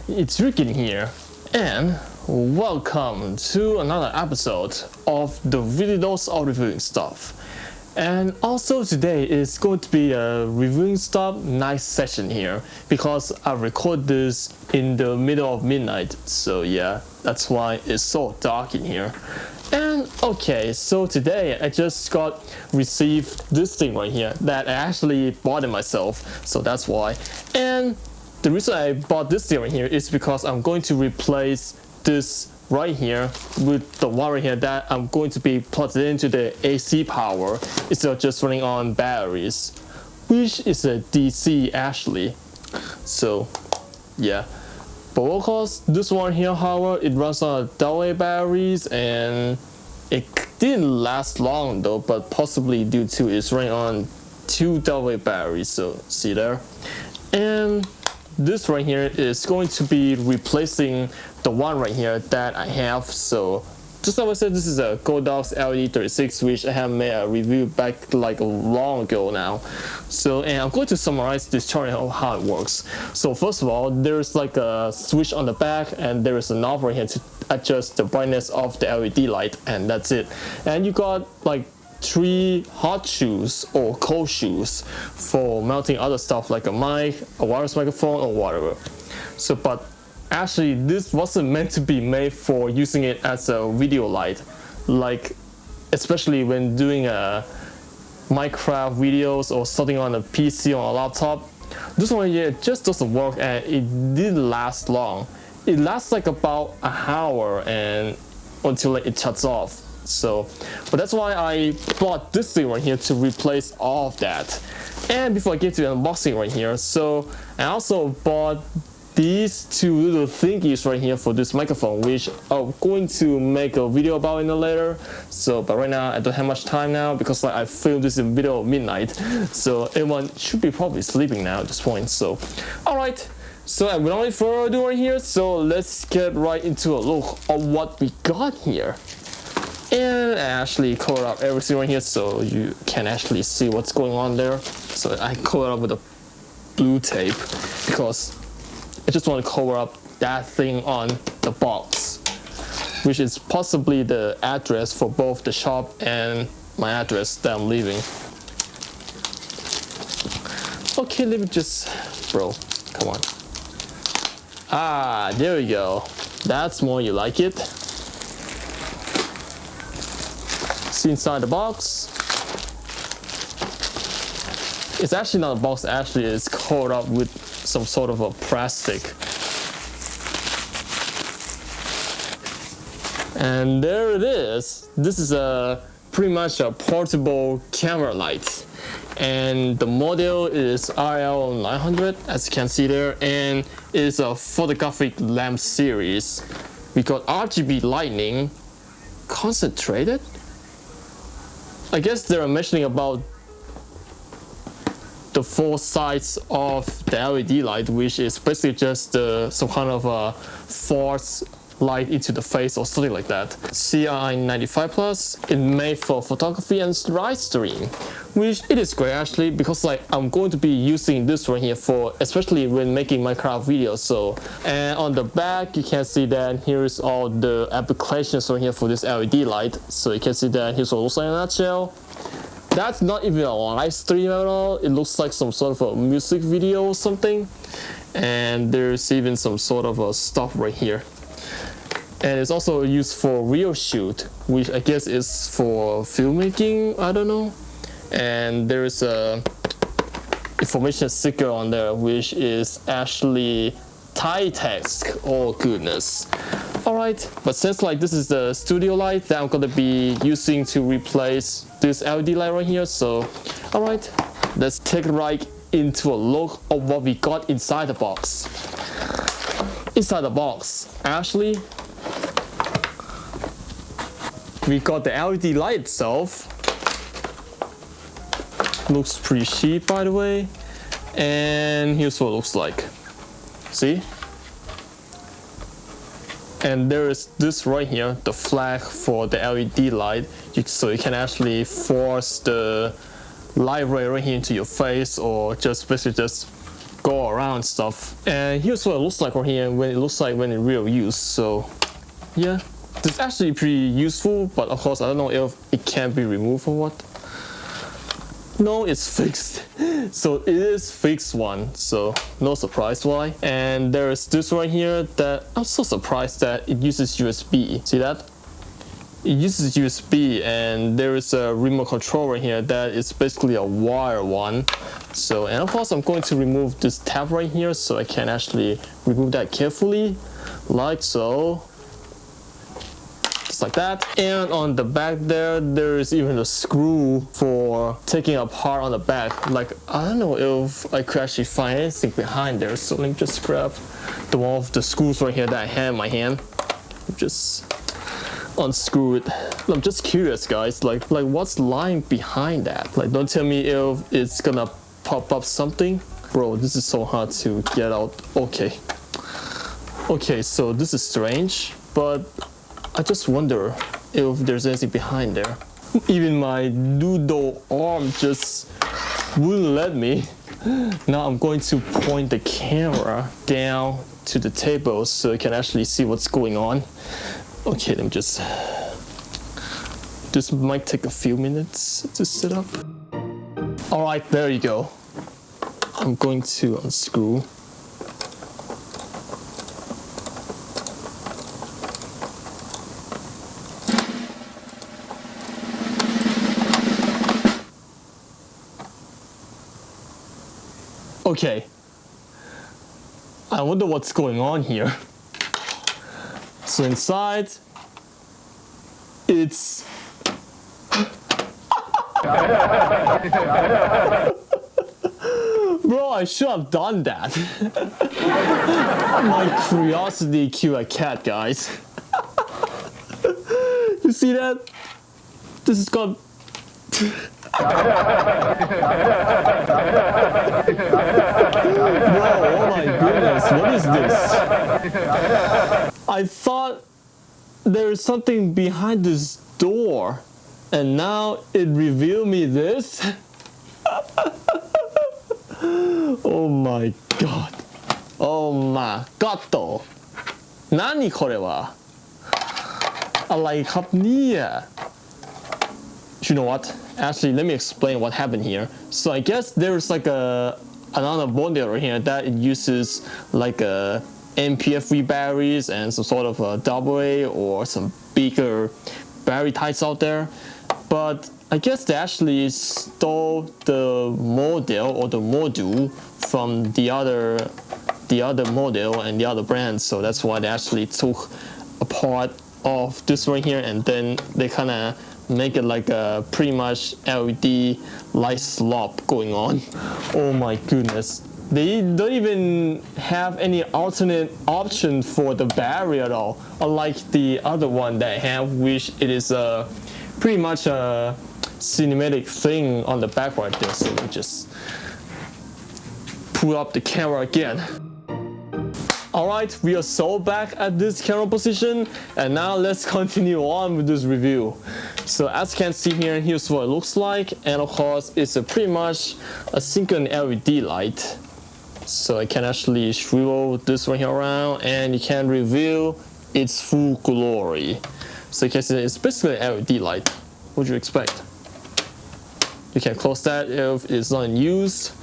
it's Ryukin here, and welcome to another episode of the videos of reviewing stuff. And also today is going to be a reviewing stuff night session here, because I record this in the middle of midnight, so yeah, that's why it's so dark in here. And okay, so today I just received this thing right here that I actually bought it myself, so that's why. And the reason I bought this thing right here is because I'm going to replace this right here with the one right here that I'm going to be plugged into the AC power instead of just running on batteries, which is a DC actually. So yeah, but of course this one here, however, it runs on AA batteries and it didn't last long though, but possibly due to it's running on 2 AA batteries, so see there. And this right here is going to be replacing the one right here that I have. So just like I said, this is a Godox LED36, which I have made a review back like long ago now. So, and I'm going to summarize this chart of how it works. So first of all, there's like a switch on the back, and there is a knob right here to adjust the brightness of the LED light, and that's it. And you got like 3 hot shoes or cold shoes for mounting other stuff like a mic, a wireless microphone, or whatever. So, but actually this wasn't meant to be made for using it as a video light, like especially when doing Minecraft videos or something on a PC or a laptop. This one here just doesn't work, and it didn't last long. It lasts like about an hour and until it shuts off. So, but that's why I bought this thing right here to replace all of that. And before I get to the unboxing right here, so I also bought these 2 little thingies right here for this microphone, which I'm going to make a video about in a later. So, but right now I don't have much time now because like I filmed this in the middle of midnight, so everyone should be probably sleeping now at this point. So, all right. So without any further ado right here, so let's get right into a look of what we got here. And I actually covered up everything right here so you can actually see what's going on there. So I covered up with a blue tape because I just want to cover up that thing on the box, which is possibly the address for both the shop and my address that I'm leaving. Okay, let me just, bro, come on. Ah, there we go. That's more you like it. See inside the box. It's actually not a box, actually it's covered up with some sort of a plastic. And there it is. This is pretty much a portable camera light. And the model is RL900, as you can see there, and it's a photographic lamp series. We got RGB lighting, concentrated. I guess they're mentioning about the 4 sides of the LED light, which is basically just some kind of a force light into the face or something like that. CI95+, it's made for photography and live stream, which it is great actually, because like I'm going to be using this right here for especially when making Minecraft videos. So, and on the back you can see that here's all the applications right here for this LED light. So you can see that here's what it looks like in a nutshell. That's not even a live stream at all. It looks like some sort of a music video or something. And there's even some sort of a stuff right here. And it's also used for real shoot, which I guess is for filmmaking, I don't know. And there's a information sticker on there, which is actually Thai text. Oh goodness. Alright, but since like this is the studio light that I'm gonna be using to replace this LED light right here, so alright, let's take a right into a look of what we got inside the box. Inside the box, actually, we got the LED light itself. Looks pretty cheap, by the way. And here's what it looks like. See? And there is this right here, the flag for the LED light. So you can actually force the light ray right here into your face, or just basically just go around stuff. And here's what it looks like right here when it looks like when in real use. So yeah, this is actually pretty useful, but of course I don't know if it can be removed or what. No, it's fixed. So it is fixed one, so no surprise why. And there is this right here that I'm so surprised that it uses USB. See that? It uses USB, and there is a remote control right here that is basically a wire one. So, and of course I'm going to remove this tab right here so I can actually remove that carefully, like so. Just like that. And on the back there is even a screw for taking apart on the back. Like, I don't know if I could actually find anything behind there, so let me just grab the one of the screws right here that I have in my hand. Just unscrew it. I'm just curious, guys, like what's lying behind that? Like, don't tell me if it's gonna pop up something. Bro, this is so hard to get out. Okay, so this is strange, but I just wonder if there's anything behind there. Even my noodle arm just wouldn't let me. Now I'm going to point the camera down to the table so I can actually see what's going on. Okay, let me just... This might take a few minutes to set up. Alright, there you go. I'm going to unscrew. Okay, I wonder what's going on here. So inside, it's... Bro, I should have done that. My curiosity killed a cat, guys. You see that? This has got... Bro, oh my goodness, what is this? I thought there is something behind this door, and now it revealed me this? Oh my god. Oh my god 何これは อะไรครับเนี่ย You know what? Actually, let me explain what happened here. So I guess there's like another model right here that it uses like a MPF batteries and some sort of a AA or some bigger battery types out there. But I guess they actually stole the model or the module from the other model and the other brand. So that's why they actually took a part of this right here, and then they kind of make it like a pretty much LED light slop going on. Oh my goodness. They don't even have any alternate option for the battery at all, unlike the other one that I have, which it is pretty much a cinematic thing on the back right there. So let me just pull up the camera again. Alright, we are so back at this camera position, and now let's continue on with this review. So as you can see here, here's what it looks like, and of course it's pretty much a single LED light. So I can actually swivel this right here around, and you can reveal its full glory. So you can see it's basically an LED light. What do you expect? You can close that if it's not in use.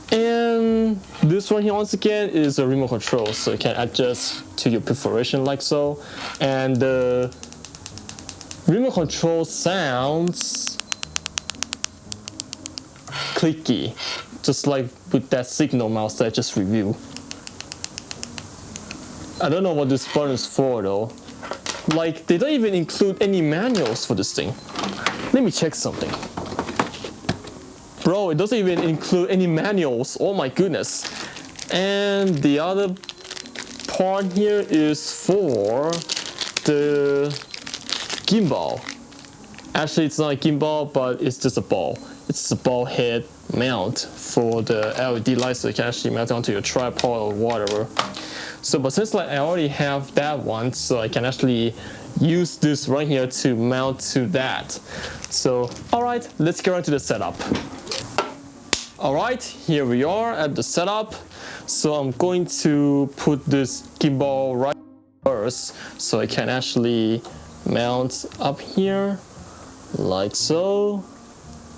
And this one here once again is a remote control, so you can adjust to your preference like so. And the remote control sounds clicky, just like with that signal mouse that I just reviewed. I don't know what this button is for though. Like, they don't even include any manuals for this thing. Let me check something. Bro, it doesn't even include any manuals. Oh my goodness. And the other part here is for the gimbal. Actually, it's not a gimbal, but it's just a ball. It's a ball head mount for the LED light, so you can actually mount it onto your tripod or whatever. So, but since like I already have that one, so I can actually use this right here to mount to that. So, alright, let's get on to the setup. Alright, here we are at the setup. So I'm going to put this gimbal right first so I can actually mount up here like so.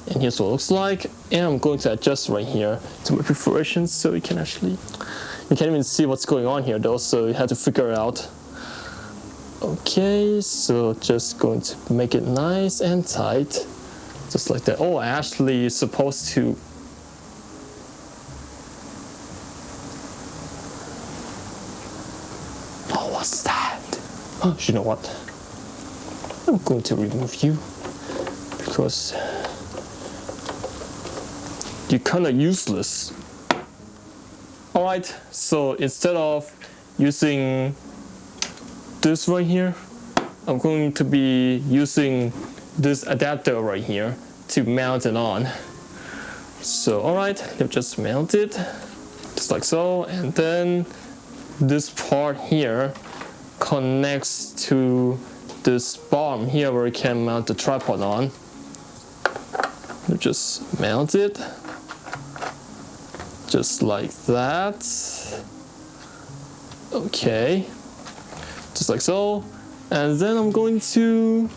And here's what it looks like. And I'm going to adjust right here to my perforations so you can't even see what's going on here though, so you have to figure it out. Okay, so just going to make it nice and tight. Just like that. Oh, I actually supposed to. Oh, what's that? Oh, you know what? I'm going to remove you because you're kind of useless. Alright, so instead of using this right here, I'm going to be using this adapter right here to mount it on. So alright, let's just mount it just like so, and then this part here connects to this bottom here where you can mount the tripod on. Let's just mount it just like that. Okay, just like so. And then I'm going to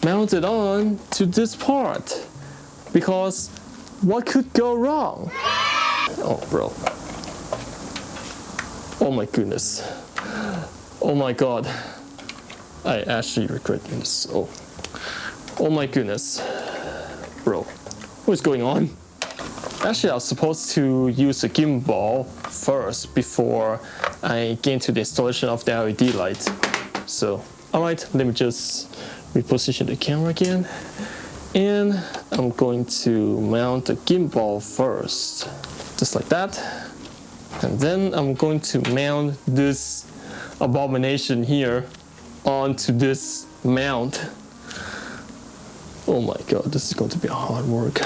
mount it on to this part because what could go wrong? Oh, bro. Oh my goodness. Oh my god. I actually regret this. Oh my goodness. Bro, what's going on? Actually, I was supposed to use a gimbal first before I get into the installation of the LED light. So, alright, let me just reposition the camera again. And I'm going to mount the gimbal first. Just like that. And then I'm going to mount this abomination here onto this mount. Oh my god, this is going to be hard work.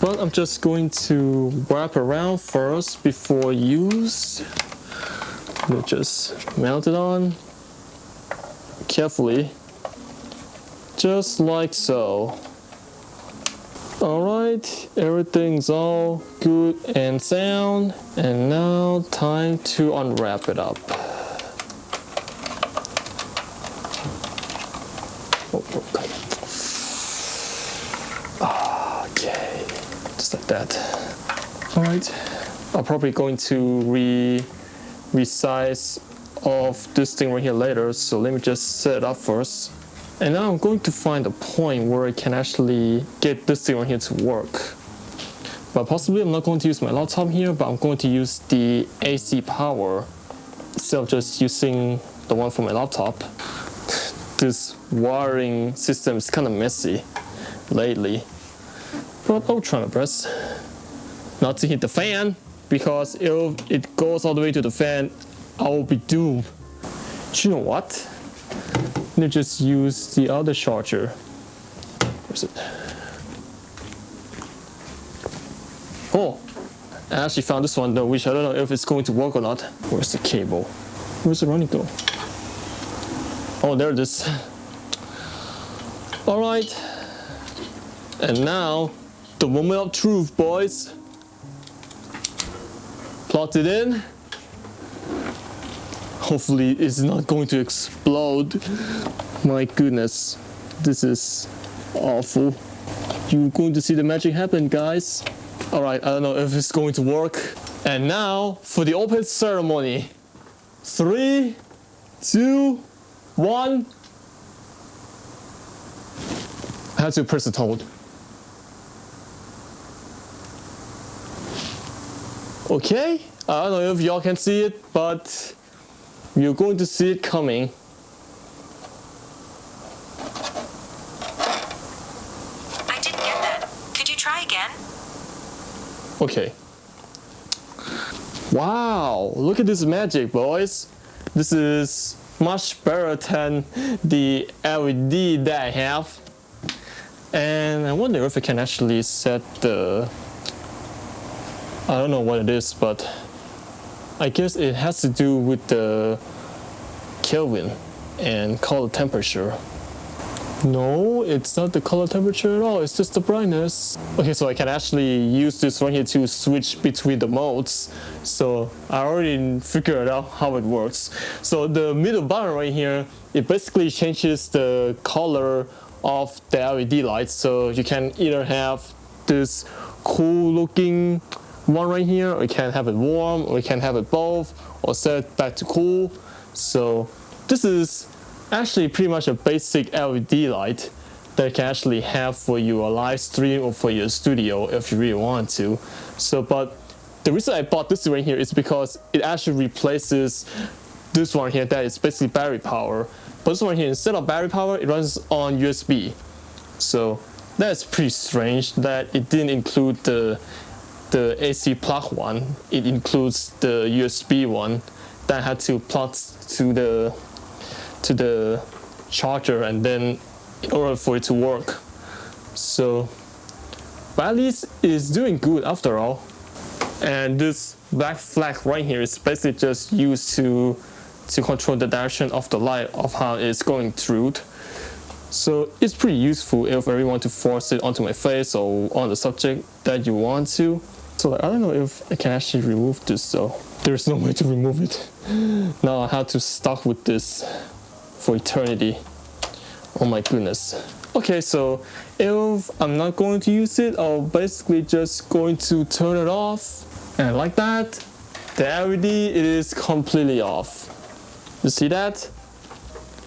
But I'm just going to wrap around first before use. We'll just mount it on carefully, just like so. Alright, everything's all good and sound, and now time to unwrap it up. Okay, just like that. Alright, I'm probably going to resize of this thing right here later, so let me just set it up first. And now I'm going to find a point where I can actually get this thing right here to work. But possibly I'm not going to use my laptop here, but I'm going to use the AC power instead of just using the one from my laptop. This wiring system is kind of messy lately, but I'll try my best not to hit the fan, because if it goes all the way to the fan, I will be doomed. Do you know what? Let me just use the other charger. Where's it? Oh, I actually found this one though, which I don't know if it's going to work or not. Where's the cable? Where's the running go? Oh, there it is. Alright. And now, the moment of truth, boys. Plug it in. Hopefully it's not going to explode. My goodness, this is awful. You're going to see the magic happen, guys. Alright, I don't know if it's going to work. And now for the open ceremony. 3, 2, 1. I have to press the toad. Okay, I don't know if y'all can see it, but you're going to see it coming. I didn't get that. Could you try again? Okay. Wow, look at this magic, boys. This is much better than the LED that I have. And I wonder if I can actually set the... I don't know what it is, but I guess it has to do with the Kelvin and color temperature. No, it's not the color temperature at all, it's just the brightness. Okay, so I can actually use this right here to switch between the modes. So I already figured out how it works. So the middle button right here, it basically changes the color of the LED lights. So you can either have this cool looking one right here, or you can have it warm, or you can have it both, or set it back to cool. So this is actually pretty much a basic LED light that you can actually have for your live stream or for your studio if you really want to. So, but the reason I bought this right here is because it actually replaces this one here that is basically battery power. But this one here, instead of battery power, it runs on USB. So that's pretty strange that it didn't include the AC plug one. It includes the USB one that I had to plug to the charger, and then in order for it to work. So, but at least it's doing good after all. And this black flag right here is basically just used to control the direction of the light of how it's going through. So it's pretty useful if you want to force it onto my face or on the subject that you want to. So I don't know if I can actually remove this though. There's no way to remove it. Now I have to stuck with this for eternity. Oh my goodness. Okay, so if I'm not going to use it, I'll basically just going to turn it off. And like that, the LED it is completely off. You see that?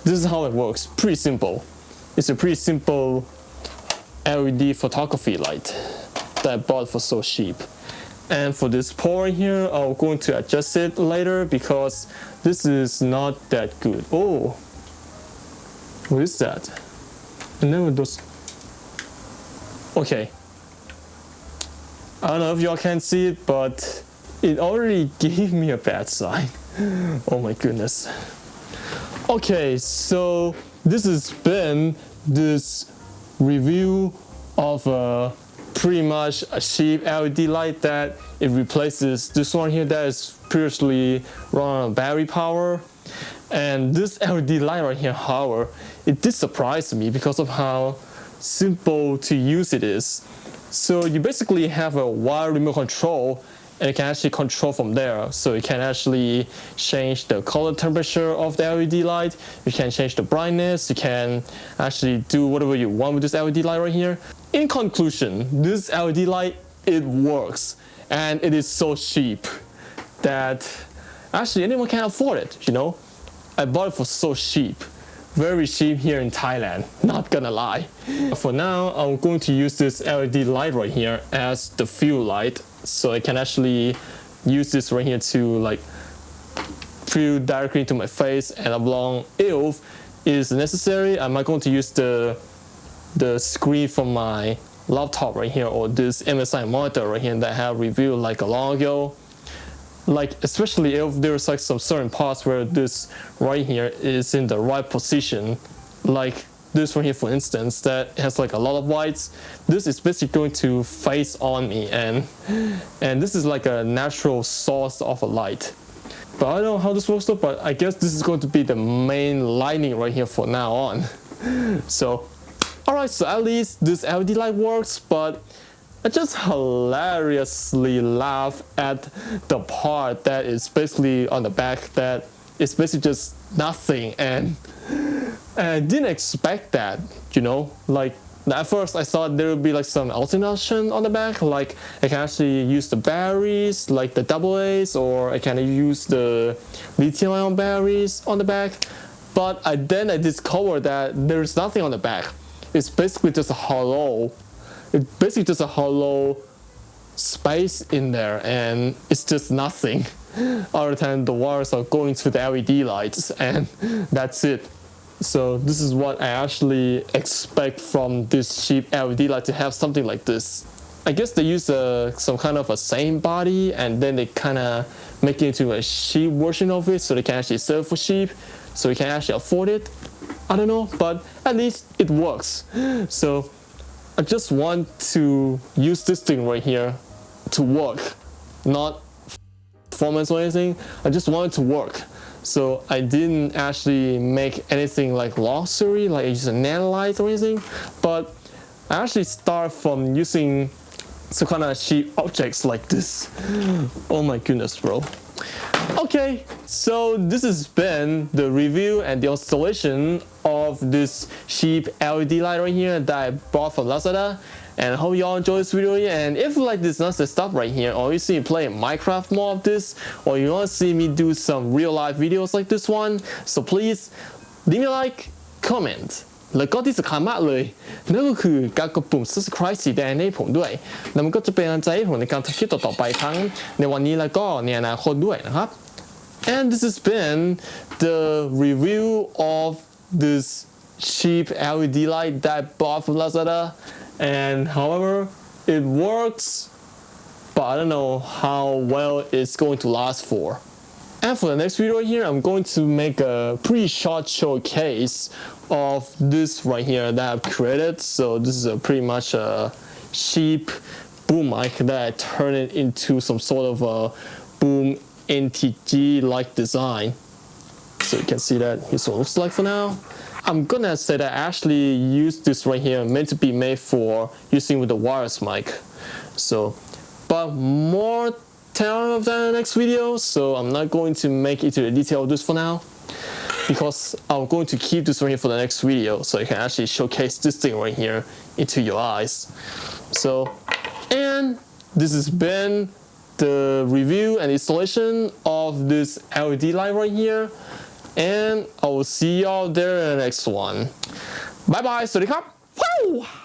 This is how it works. Pretty simple. It's a pretty simple LED photography light that I bought for so cheap. And for this port here, I'm going to adjust it later because this is not that good. Oh, what is that? And then it does. Okay. I don't know if y'all can see it, but it already gave me a bad sign. Oh my goodness. Okay, so this has been this review of pretty much a cheap LED light that it replaces this one here that is previously run on battery power. And this LED light right here, however, it did surprise me because of how simple to use it is. So you basically have a wire remote control, and you can actually control from there. So you can actually change the color temperature of the LED light, you can change the brightness, you can actually do whatever you want with this LED light right here. In conclusion, this LED light, it works, and it is so cheap that actually anyone can afford it, you know? I bought it for so cheap. Very cheap here in Thailand, not gonna lie. For now, I'm going to use this LED light right here as the field light. So I can actually use this right here to like field directly into my face, and along if it is necessary, I'm not going to use the screen from my laptop right here or this MSI monitor right here that I have reviewed like a long ago. Like especially if there's like some certain parts where this right here is in the right position, like this right here for instance that has like a lot of whites, this is basically going to face on me, and this is like a natural source of a light. But I don't know how this works though, but I guess this is going to be the main lighting right here for now on. So alright, so at least this LED light works, but I just hilariously laugh at the part that is basically on the back that is basically just nothing, and I didn't expect that, you know? Like at first I thought there would be like some alternation on the back, like I can actually use the batteries, like the AA's, or I can use the lithium-ion batteries on the back. But then I discovered that there's nothing on the back. It's basically just a hollow. It's basically just a hollow space in there, and it's just nothing other than the wires are going to the LED lights, and that's it. So this is what I actually expect from this cheap LED light, to have something like this. I guess they use some kind of a same body, and then they kind of make it into a cheap version of it so they can actually sell it for cheap, so you can actually afford it. I don't know, but at least it works. So I just want to use this thing right here to work, not performance or anything. I just want it to work. So I didn't actually make anything like luxury, like use a nanolight or anything, but I actually start from using some kind of cheap objects like this. Oh my goodness, bro. Okay, so this has been the review and the installation of this cheap LED light right here that I bought from Lazada. And I hope you all enjoy this video here. And if you like this nonsense stuff right here, or you see me play Minecraft more of this, or you want to see me do some real life videos like this one, so please leave me a like, comment แล้วก็ที่สำคัญมากเลยนั่นก็คือการกดปุ่ม subscribe สีแดงให้ผมด้วยแล้วมันก็จะเป็นกำลังใจให้ผมในการทำคลิปต่อๆไปทั้งในวันนี้แล้วก็ในอนาคตด้วยนะครับ And this has been the review of this cheap LED light that I bought from Lazada. And however, it works, but I don't know how well it's going to last for. And for the next video here, I'm going to make a pretty short showcase of this right here that I've created. So this is pretty much a cheap boom mic that I turned it into some sort of a boom NTG-like design. So you can see that here's what it looks like for now. I'm gonna say that I actually use this right here meant to be made for using with the wireless mic. So, but more telling of that in the next video, so I'm not going to make it to the detail of this for now, because I'm going to keep this right here for the next video, so you can actually showcase this thing right here into your eyes. So, and this has been the review and installation of this LED light right here. And I will see y'all there in the next one. Bye bye, สวัสดีครับ